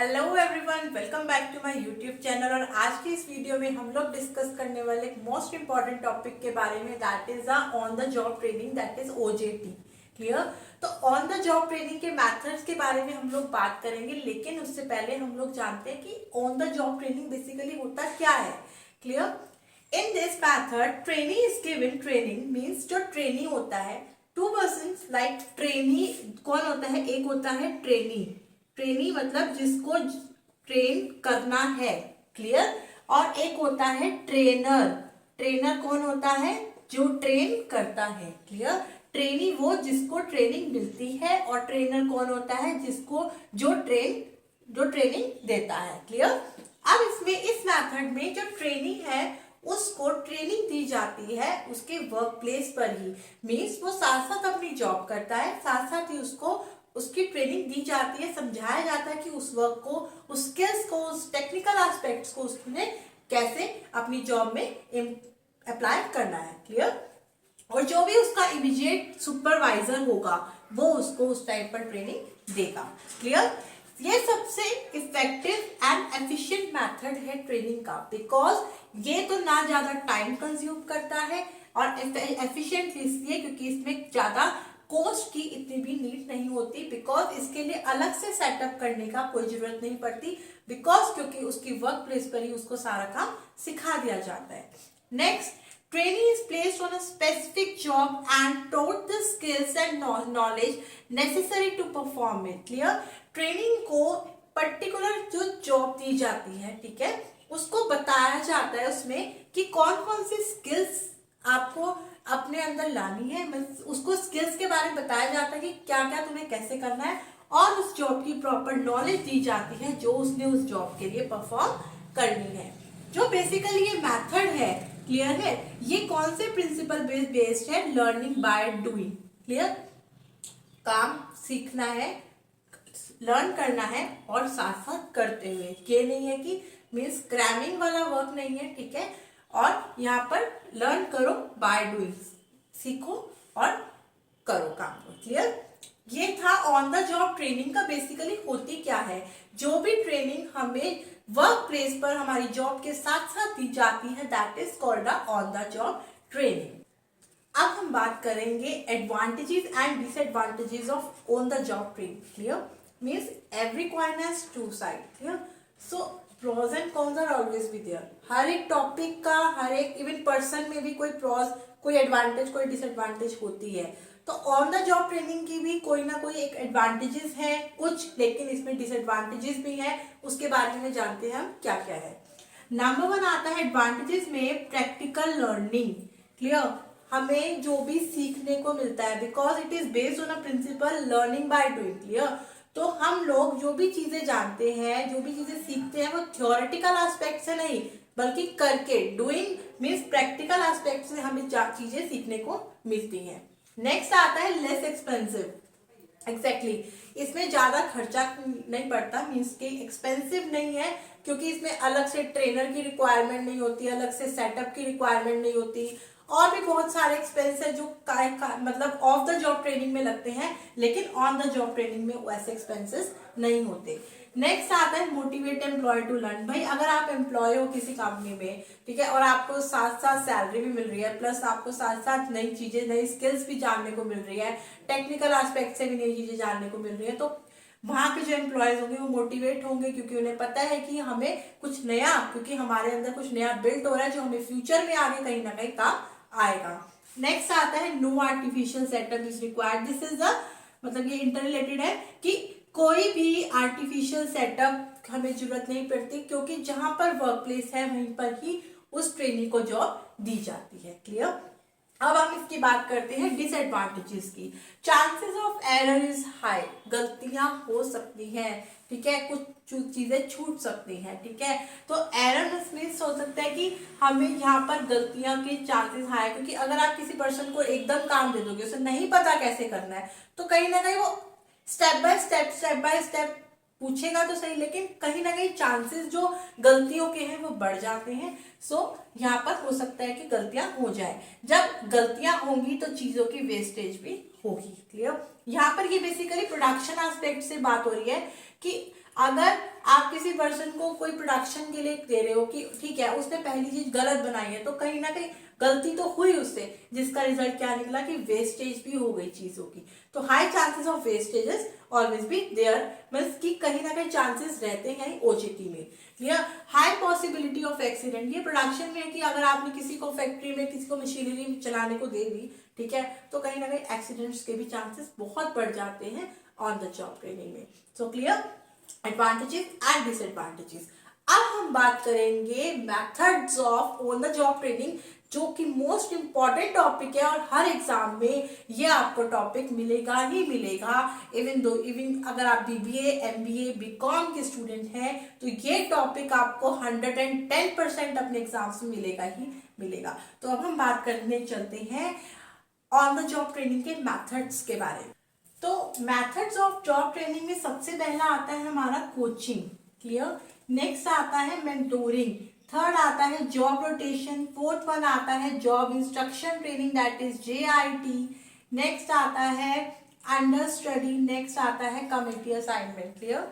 Hello everyone, welcome back to my YouTube channel. और आज की इस वीडियो में हम लोग डिस्कस करने वाले एक मोस्ट इंपॉर्टेंट टॉपिक के बारे में, that is on the job training, that is OJT. Clear? तो ऑन द जॉब ट्रेनिंग के मेथड्स के बारे में हम लोग बात करेंगे, लेकिन उससे पहले हम लोग जानते हैं कि on the job training basically होता क्या है। Clear? In this method trainee is given, training means जो ट्रेनी होता है, टू पर्सन लाइक ट्रेनी कौन होता है, एक होता है ट्रेनी, ट्रेनी मतलब जिसको ट्रेन करना है। क्लियर? और एक होता है ट्रेनर, ट्रेनर कौन होता है, जो ट्रेन करता है। क्लियर? ट्रेनी वो जिसको ट्रेनिंग मिलती है, और ट्रेनर कौन होता है, जिसको जो ट्रेनिंग देता है। क्लियर? अब इसमें इस मेथड में जो ट्रेनिंग है उसको ट्रेनिंग दी जाती है उसके वर्क प्लेस पर ही, मीन्स वो साथ साथ अपनी जॉब करता है, साथ साथ ही उसको उसकी ट्रेनिंग दी जाती है, समझाया जाता है कि उस वर्क को, उस स्किल्स को, उस टेक्निकल एस्पेक्ट्स को उसने कैसे अपनी जॉब में अप्लाई करना है। क्लियर? और जो भी उसका इमीडिएट सुपरवाइजर होगा वो उसको उस टाइम पर ट्रेनिंग देगा। क्लियर? ये सबसे इफेक्टिव एंड एफिशिएंट मेथड है ट्रेनिंग का, बिकॉज ये तो ना ज्यादा टाइम कंज्यूम करता है, और एफिशिएंट इसलिए क्योंकि इसमें ज्यादा कॉस्ट की इतनी भी नीड नहीं होती, बिकॉज इसके लिए अलग से सेटअप करने का कोई जरूरत नहीं पड़ती, बिकॉज क्योंकि उसकी वर्क प्लेस पर ही उसको सारा काम सिखा दिया जाता है। Next, training is placed on a specific job and taught the skills and knowledge necessary to perform it. Clear? Training को पर्टिकुलर जो जॉब दी जाती है, ठीक है, उसको बताया जाता है उसमें कि कौन कौन सी स्किल्स आपको अपने अंदर लानी है, उसको स्किल्स के बारे में बताया जाता है कि क्या क्या तुम्हें कैसे करना है, और उस जॉब की प्रॉपर नॉलेज दी जाती है जो उसने उस जॉब के लिए परफॉर्म करनी है। जो बेसिकली ये मेथड है, क्लियर है, ये कौन से प्रिंसिपल बेस्ड है, लर्निंग बाय डूइंग। क्लियर? काम सीखना है, लर्न करना है, और साथ साथ करते हुए, ये नहीं है कि मीन्स क्रैमिंग वाला वर्क नहीं है, ठीक है। और यहाँ पर लर्न करो बाय डूइंग, सीखो और करो काम को। क्लियर? ये था ऑन द जॉब ट्रेनिंग का बेसिकली होती क्या है। जो भी ट्रेनिंग हमें वर्क प्लेस पर हमारी जॉब के साथ साथ दी जाती है, that is called on the job training. अब हम बात करेंगे advantages and disadvantages of on the job training. Clear? Means every coin has two side. Clear? So pros and cons are always be there. हर एक topic का, हर एक even person में भी कोई प्रोज, कोई एडवांटेज, कोई डिसएडवांटेज होती है। तो ऑन द जॉब ट्रेनिंग की भी कोई ना कोई एक एडवांटेजेस है कुछ, लेकिन इसमें डिसएडवांटेजेस भी है, उसके बारे में जानते हैं हम क्या क्या है। नंबर 1 आता है एडवांटेजेस में प्रैक्टिकल लर्निंग। क्लियर? हमें जो भी सीखने को मिलता है, because it is based on a principle learning by doing. Clear? तो हम लोग जो भी चीजें जानते हैं, जो भी चीजें सीखते हैं, वो थ्योरेटिकल एस्पेक्ट से नहीं बल्कि करके, डूइंग मीन्स प्रैक्टिकल एस्पेक्ट से हमें चीजें सीखने को मिलती हैं। नेक्स्ट आता है लेस एक्सपेंसिव। एग्जैक्टली, इसमें ज्यादा खर्चा नहीं पड़ता, मीन्स के एक्सपेंसिव नहीं है, क्योंकि इसमें अलग से ट्रेनर की रिक्वायरमेंट नहीं होती, अलग से सेटअप की रिक्वायरमेंट नहीं होती, और भी बहुत सारे एक्सपेंस है जो मतलब ऑफ द जॉब ट्रेनिंग में लगते हैं, लेकिन ऑन द जॉब ट्रेनिंग में वैसे एक्सपेंसेस नहीं होते। नेक्स्ट आता है मोटिवेट एम्प्लॉय टू लर्न। भाई अगर आप एम्प्लॉय हो किसी कंपनी में, ठीक है, और आपको साथ साथ सैलरी भी मिल रही है, प्लस आपको साथ साथ नई चीजें, नई स्किल्स भी जानने को मिल रही है, टेक्निकल एस्पेक्ट से भी नई चीजें जानने को मिल रही है, तो वहां के जो एम्प्लॉयज होंगे वो मोटिवेट होंगे, क्योंकि उन्हें पता है कि हमें कुछ नया, क्योंकि हमारे अंदर कुछ नया बिल्ड हो रहा है जो हमें फ्यूचर में आगे कहीं ना कहीं काम आएगा। नेक्स्ट आता है no artificial setup is required. This is the, मतलब ये इंटर रिलेटेड है कि कोई भी आर्टिफिशियल सेटअप हमें जरूरत नहीं पड़ती, क्योंकि जहां पर वर्क प्लेस है वहीं पर ही उस ट्रेनिंग को जॉब दी जाती है। क्लियर? अब हम इसकी बात करते हैं डिसएडवांटेजेस की। Chances of error is high, गलतियां हो सकती हैं, ठीक है, कुछ चीजें छूट सकती हैं, ठीक है। तो एरर मीन्स हो सकता है कि हमें यहाँ पर गलतियां के चांसेस हाई, क्योंकि अगर आप किसी पर्सन को एकदम काम दे दोगे, उसे नहीं पता कैसे करना है, तो कहीं ना कहीं वो स्टेप बाय स्टेप पूछेगा तो सही, लेकिन कहीं ना कहीं चांसेस जो गलतियों के हैं वो बढ़ जाते हैं। सो यहाँ पर हो सकता है कि गलतियां हो जाए। जब गलतियां होंगी तो चीजों की वेस्टेज भी होगी। क्लियर? यहाँ पर ये बेसिकली प्रोडक्शन एस्पेक्ट से बात हो रही है कि अगर आप किसी पर्सन को कोई प्रोडक्शन के लिए दे रहे हो कि ठीक है उसने पहली चीज गलत बनाई है, तो कहीं ना कहीं गलती तो हुई उससे, जिसका रिजल्ट क्या निकला कि वेस्टेज भी हो गई चीजों की। तो high chances of wastages always be there, means कि कहीं ना कहीं चांसेस रहते हैं ओजेटी में। Clear? High possibility of accident, ये प्रोडक्शन में है कि अगर आपने किसी को फैक्ट्री में किसी को मशीनरी चलाने को दे दी, ठीक है, तो कहीं ना कहीं एक्सीडेंट्स के भी चांसेस बहुत बढ़ जाते हैं ऑन द जॉब ट्रेनिंग में। So clear? Advantages and disadvantages. अब हम बात करेंगे methods of on the job training, जो कि मोस्ट इंपॉर्टेंट टॉपिक है और हर एग्जाम में ये आपको टॉपिक मिलेगा ही मिलेगा। इवन अगर आप बीबीए, एमबीए, बीकॉम के स्टूडेंट हैं तो ये टॉपिक आपको 110% अपने एग्जाम्स में मिलेगा ही मिलेगा। तो अब हम बात करने चलते हैं ऑन द जॉब ट्रेनिंग के मेथड्स के बारे में। तो मेथड्स ऑफ जॉब ट्रेनिंग में सबसे पहला आता है हमारा कोचिंग। क्लियर? नेक्स्ट आता है मेंटोरिंग, थर्ड आता है जॉब रोटेशन, फोर्थ वन आता है job instruction training that is JIT, next आता है अंडर स्टडी, नेक्स्ट आता है कमिटी असाइनमेंट। क्लियर?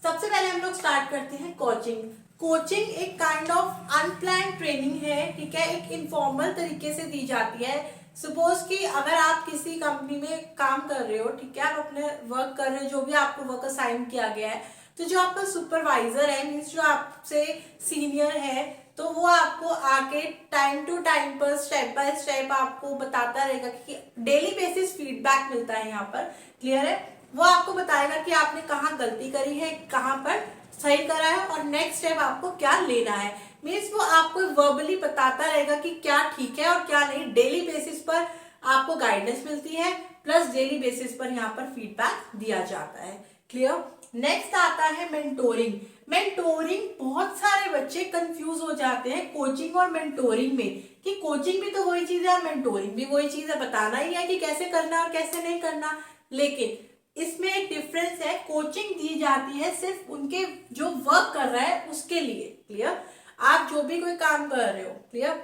सबसे पहले हम लोग स्टार्ट करते हैं कोचिंग। कोचिंग एक काइंड ऑफ अनप्लान ट्रेनिंग है, ठीक है, एक इनफॉर्मल तरीके से दी जाती है। सपोज कि अगर आप किसी कंपनी में काम कर रहे हो, ठीक है, आप अपने वर्क कर रहे हो, जो भी आपको वर्क असाइन किया गया है, तो जो आपका सुपरवाइजर है, मीन्स जो आपसे सीनियर है, तो वो आपको आके टाइम टू टाइम पर स्टेप बाय स्टेप आपको बताता रहेगा कि डेली बेसिस फीडबैक मिलता है यहाँ पर। क्लियर है? वो आपको बताएगा कि आपने कहाँ गलती करी है, कहाँ पर सही करा है और नेक्स्ट स्टेप आपको क्या लेना है। मीन्स वो आपको वर्बली बताता रहेगा कि क्या ठीक है और क्या नहीं। डेली बेसिस पर आपको गाइडेंस मिलती है, प्लस डेली बेसिस पर यहाँ पर फीडबैक दिया जाता है। क्लियर? नेक्स्ट आता है मेंटोरिंग। मेंटोरिंग, बहुत सारे बच्चे कंफ्यूज हो जाते हैं कोचिंग और मेंटोरिंग में कि कोचिंग भी तो वही चीज है और मेंटोरिंग भी वही चीज है, बताना ही है कि कैसे करना और कैसे नहीं करना। लेकिन इसमें एक डिफरेंस है, कोचिंग दी जाती है सिर्फ उनके जो वर्क कर रहा है उसके लिए। क्लियर? आप जो भी कोई काम कर रहे हो, क्लियर,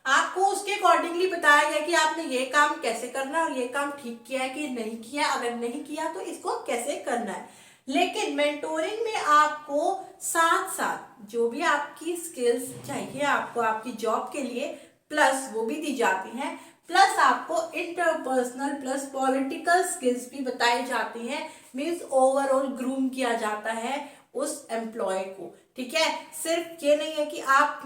आपको उसके अकॉर्डिंगली बताया गया कि आपने ये काम कैसे करना है और ये काम ठीक किया है कि नहीं किया, अगर नहीं किया तो इसको कैसे करना है। लेकिन मेंटोरिंग में आपको साथ साथ जो भी आपकी स्किल्स चाहिए आपको आपकी जॉब के लिए, प्लस वो भी दी जाती हैं, प्लस आपको इंटरपर्सनल प्लस पॉलिटिकल स्किल्स भी बताई जाती हैं। मीन्स ओवरऑल ग्रूम किया जाता है उस एम्प्लॉय को। ठीक है? सिर्फ ये नहीं है कि आप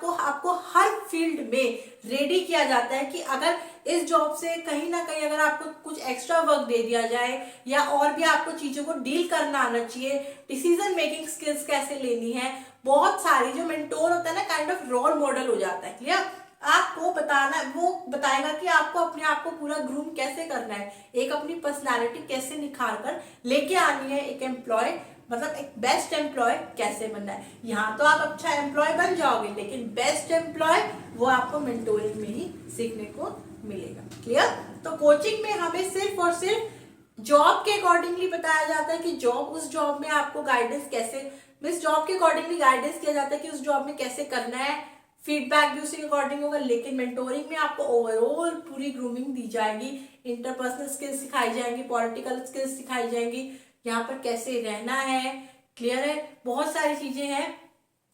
आपको हर फील्ड में रेडी किया जाता है कि अगर इस जॉब से कहीं ना कहीं अगर आपको कुछ एक्स्ट्रा वर्क दे दिया जाए या और भी आपको चीजों को डील करना आना चाहिए, डिसीजन मेकिंग स्किल्स कैसे लेनी है, बहुत सारी, जो मेंटोर होता है ना काइंड ऑफ रोल मॉडल हो जाता है। क्लियर? आपको बताना, वो बताएगा कि आपको अपने आप को पूरा ग्रूम कैसे करना है, एक अपनी पर्सनालिटी कैसे निखार कर लेके आनी है, एक एम्प्लॉय मतलब एक बेस्ट एम्प्लॉय कैसे बनना है। यहाँ तो आप अच्छा एम्प्लॉय बन जाओगे, लेकिन बेस्ट एम्प्लॉय वो आपको मेंटोरिंग में ही सीखने को मिलेगा। क्लियर? तो कोचिंग में हमें सिर्फ और सिर्फ जॉब के अकॉर्डिंगली बताया जाता है कि उस जॉब में आपको गाइडेंस कैसे, मीन्स जॉब के अकॉर्डिंगली गाइडेंस किया जाता है कि उस जॉब में कैसे करना है, फीडबैक भी उसी के अकॉर्डिंग होगा। लेकिन मेंटोरिंग में आपको ओवरऑल पूरी ग्रूमिंग दी जाएगी, इंटरपर्सनल स्किल्स सिखाई जाएंगी, पॉलिटिकल स्किल्स सिखाई जाएंगी, यहाँ पर कैसे रहना है। क्लियर है? बहुत सारी चीजें हैं,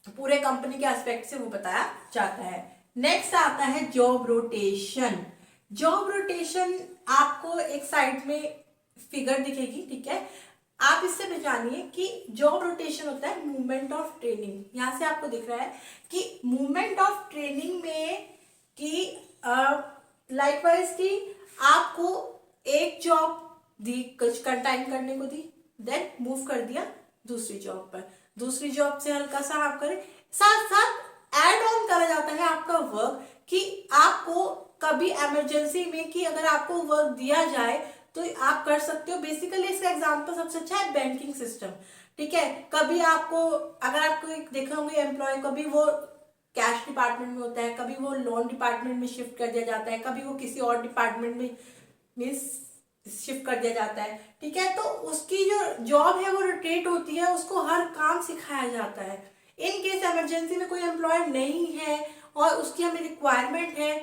पूरे कंपनी के एस्पेक्ट से वो बताया जाता है। नेक्स्ट आता है जॉब रोटेशन। जॉब रोटेशन आपको एक साइड में फिगर दिखेगी, ठीक है, आप इससे पहचानिए कि जॉब रोटेशन होता है मूवमेंट ऑफ ट्रेनिंग। यहां से आपको दिख रहा है कि मूवमेंट ऑफ ट्रेनिंग में कि लाइकवाइज कि आपको एक जॉब दी, कुछ टाइम करने को दी, देन मूव कर दिया दूसरी जॉब पर, दूसरी जॉब से हल्का सा आप करें, साथ साथ ऐड ऑन करा जाता है आपका वर्क कि आपको कभी इमरजेंसी में कि अगर आपको वर्क दिया जाए तो आप कर सकते हो। बेसिकली इसका एग्जांपल सबसे अच्छा है बैंकिंग सिस्टम। ठीक है? कभी आपको, अगर आपको देखे होंगे एम्प्लॉय, कभी वो कैश डिपार्टमेंट में होता है, कभी वो लोन डिपार्टमेंट में शिफ्ट कर दिया जाता है, कभी वो किसी और डिपार्टमेंट में मीन्स शिफ्ट कर दिया जाता है। ठीक है? तो उसकी जो जॉब है वो रोटेट होती है, उसको हर काम सिखाया जाता है। इन केस इमरजेंसी में कोई एम्प्लॉय नहीं है और उसकी हमें रिक्वायरमेंट है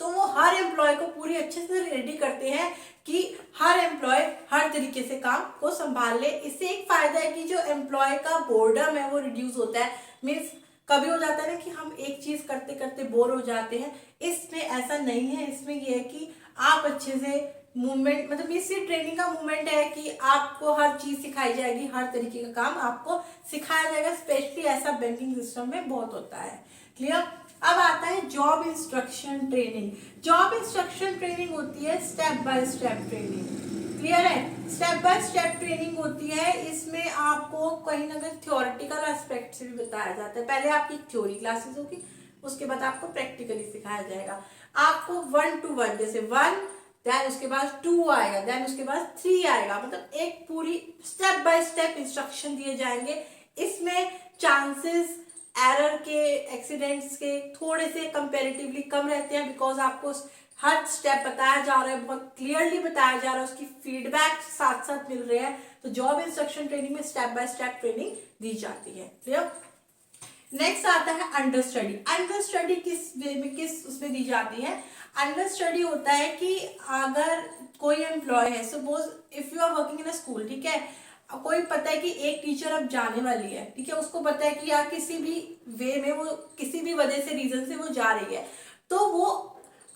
तो वो हर एम्प्लॉय को पूरी अच्छे से रेडी करते हैं कि हर एम्प्लॉय हर तरीके से काम को संभाल ले। इससे एक फायदा है कि जो एम्प्लॉय का बोर्डम है वो रिड्यूस होता है। मीन्स कभी हो जाता है ना कि हम एक चीज करते करते बोर हो जाते हैं, इसमें ऐसा नहीं है। इसमें ये है कि आप अच्छे से मूवमेंट, मतलब इसी ट्रेनिंग का मूवमेंट है कि आपको हर चीज सिखाई जाएगी, हर तरीके का काम आपको सिखाया जाएगा। स्पेशली ऐसा बैंकिंग सिस्टम में बहुत होता है। क्लियर। अब आता है job instruction training. Job instruction training होती है step by step training. Clear है। स्टेप बाय स्टेप ट्रेनिंग होती है। इसमें आपको कहीं ना कहीं थ्योरेटिकल एस्पेक्ट से भी बताया जाता है। पहले आपकी थ्योरी क्लासेस होगी, उसके बाद आपको प्रैक्टिकली सिखाया जाएगा। आपको 1 to 1, जैसे 1 देन उसके बाद 2 आएगा, देन उसके बाद 3 आएगा, मतलब एक पूरी स्टेप बाय स्टेप इंस्ट्रक्शन दिए जाएंगे। इसमें चांसेस एरर के, एक्सीडेंट्स के थोड़े से कंपैरेटिवली कम रहते हैं, बिकॉज आपको हर स्टेप बताया जा रहा है, बहुत क्लियरली बताया जा रहा है, उसकी फीडबैक साथ साथ मिल रहे हैं। तो जॉब इंस्ट्रक्शन ट्रेनिंग में स्टेप बाय स्टेप ट्रेनिंग दी जाती है। क्लियर। नेक्स्ट आता है अंडर स्टडी। अंडर स्टडी किस वे में, किस उसमें दी जाती है? अंडर स्टडी होता है कि अगर कोई एम्प्लॉय है, suppose if you are working in a school, ठीक है, कोई पता है कि एक टीचर अब जाने वाली है, ठीक है, उसको पता है कि यार किसी भी वे में वो किसी भी वजह से, रीजन से वो जा रही है, तो वो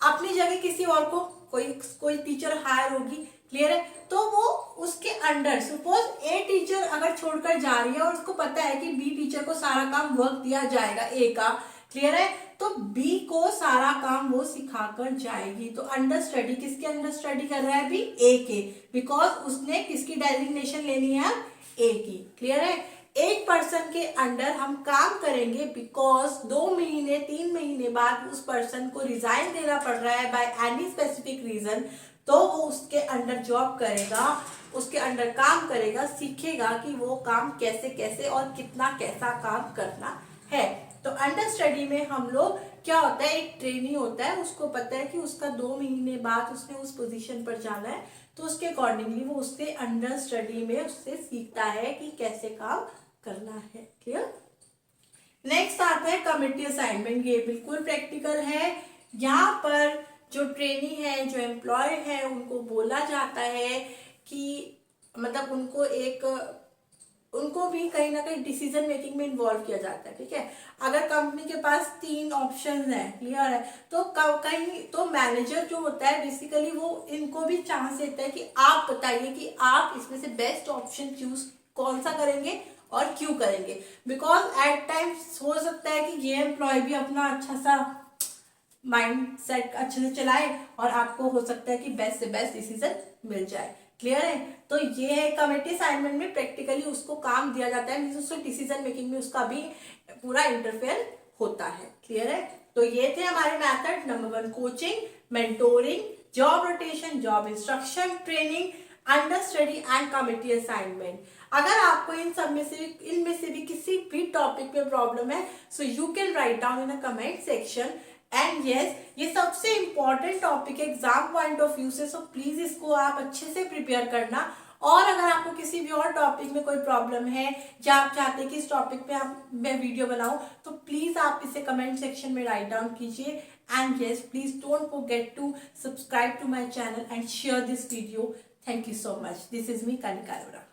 अपनी जगह किसी और को कोई टीचर हायर होगी। क्लियर है। तो वो उसके अंडर, सपोज ए टीचर अगर छोड़कर जा रही है और उसको पता है कि बी टीचर को सारा काम वर्क दिया जाएगा ए का, क्लियर है, तो बी को सारा काम वो सिखाकर जाएगी। तो अंडर स्टडी किसके अंडर स्टडी कर रहा है अभी? ए के, बिकॉज उसने किसकी डेजिग्नेशन लेनी है? ए की। क्लियर है। एक पर्सन के अंडर हम काम करेंगे बिकॉज 2 महीने 3 महीने बाद उस पर्सन को रिजाइन देना पड़ रहा है बाय एनी स्पेसिफिक रीजन, तो वो उसके अंडर जॉब करेगा, उसके अंडर काम करेगा, सीखेगा कि वो काम कैसे कैसे और कितना कैसा काम करना है। तो अंडर स्टडी में हम लोग क्या होता है, एक ट्रेनी होता है, उसको पता है कि उसका 2 महीने बाद उसने उस पोजीशन पर जाना है, तो उसके अकॉर्डिंगली वो उसके अंडर स्टडी में उससे सीखता है कि कैसे काम करना है। क्लियर। नेक्स्ट आता है कमिटी असाइनमेंट। ये बिल्कुल प्रैक्टिकल है। यहाँ पर जो ट्रेनी है, जो एम्प्लॉय है, उनको बोला जाता है कि मतलब उनको भी कहीं ना कहीं डिसीजन मेकिंग में इन्वॉल्व किया जाता है। ठीक है। अगर कंपनी के पास 3 ऑप्शन है, क्लियर है, तो कहीं तो मैनेजर जो होता है बेसिकली वो इनको भी चांस देता है कि आप बताइए कि आप इसमें से बेस्ट ऑप्शन चूज कौन सा करेंगे और क्यों करेंगे। बिकॉज एट टाइम्स हो सकता है कि ये एम्प्लॉय भी अपना अच्छा सा माइंड सेट अच्छे से चलाए और आपको हो सकता है कि बेस्ट से बेस्ट डिसीजन मिल जाए। क्लियर है। तो ये है कमिटी असाइनमेंट में प्रैक्टिकली उसको काम दिया जाता है, मींस उसको डिसीजन मेकिंग में उसका भी पूरा इंटरफेयर होता है। क्लियर है। तो ये थे हमारे method. Number 1 coaching, mentoring, job rotation, job instruction training, under study and committee assignment. अगर आपको इनमें से भी किसी भी टॉपिक में प्रॉब्लम है, so you can write down in a comment section. And yes, ये सबसे इंपॉर्टेंट टॉपिक है एग्जाम पॉइंट ऑफ व्यू से, सो प्लीज इसको आप अच्छे से प्रिपेयर करना। और अगर आपको किसी भी और टॉपिक में कोई प्रॉब्लम है या आप चाहते हैं कि इस टॉपिक पे मैं वीडियो बनाऊं, तो प्लीज आप इसे कमेंट सेक्शन में राइट डाउन कीजिए। And yes, please don't forget to subscribe to my channel and share this video. Thank you so much. This is me Kanika Arora.